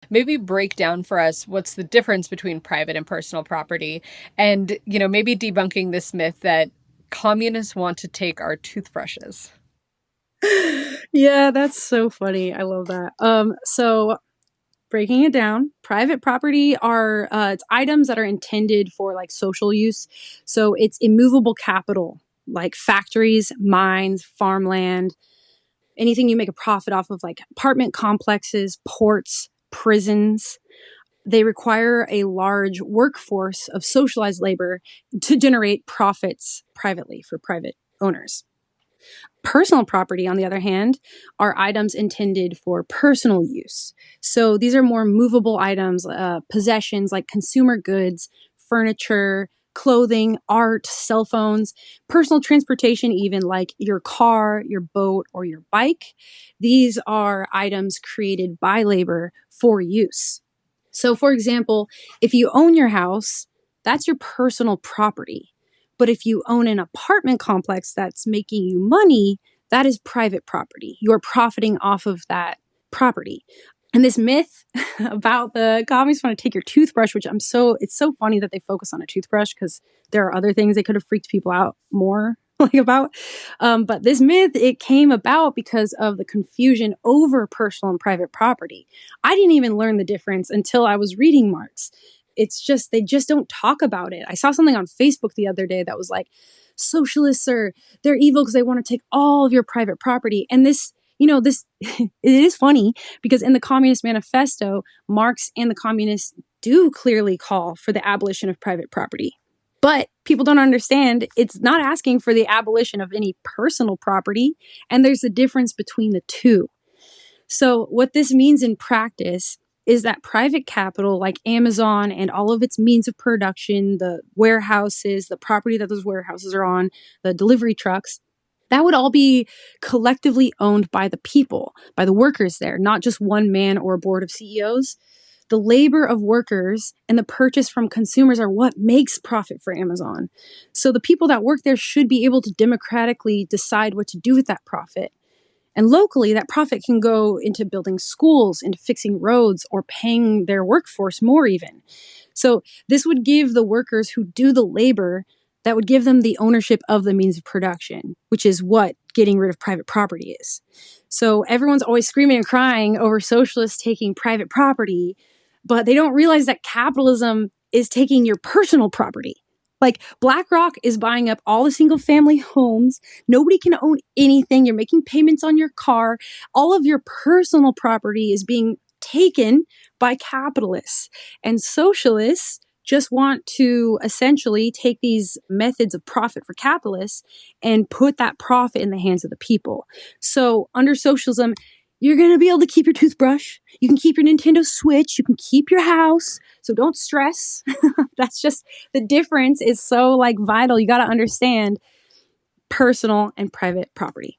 Maybe break down for us what's the difference between private and personal property, and, maybe debunking this myth that communists want to take our toothbrushes. Yeah, that's so funny. I love that. So breaking it down, private property are it's items that are intended for like social use. So it's immovable capital, like factories, mines, farmland, anything you make a profit off of, like apartment complexes, ports, prisons. They require a large workforce of socialized labor to generate profits privately for private owners. Personal property, on the other hand, are items intended for personal use. So these are more movable items, possessions like consumer goods, furniture, clothing, art, cell phones, personal transportation, even like your car, your boat, or your bike. These are items created by labor for use. So, for example, if you own your house, that's your personal property. But if you own an apartment complex that's making you money, that is private property. You're profiting off of that property. And this myth about the commies want to take your toothbrush, which it's so funny that they focus on a toothbrush because there are other things they could have freaked people out more like about. But this myth, it came about because of the confusion over personal and private property. I didn't even learn the difference until I was reading Marx. It's just, they just don't talk about it. I saw something on Facebook the other day that was like, socialists they're evil because they want to take all of your private property. And this, it is funny because in the Communist Manifesto, Marx and the communists do clearly call for the abolition of private property. But people don't understand it's not asking for the abolition of any personal property. And there's a difference between the two. So what this means in practice is that private capital like Amazon and all of its means of production, the warehouses, the property that those warehouses are on, the delivery trucks, that would all be collectively owned by the people, by the workers there, not just one man or a board of CEOs. The labor of workers and the purchase from consumers are what makes profit for Amazon. So the people that work there should be able to democratically decide what to do with that profit. And locally, that profit can go into building schools, into fixing roads, or paying their workforce more even. So this would give the workers who do the labor, that would give them the ownership of the means of production, which is what getting rid of private property is. So everyone's always screaming and crying over socialists taking private property, but they don't realize that capitalism is taking your personal property. Like BlackRock is buying up all the single family homes. Nobody can own anything. You're making payments on your car. All of your personal property is being taken by capitalists. And socialists just want to essentially take these methods of profit for capitalists and put that profit in the hands of the people. So under socialism, you're going to be able to keep your toothbrush. You can keep your Nintendo Switch. You can keep your house. So don't stress. That's just the difference is so like vital. You got to understand personal and private property.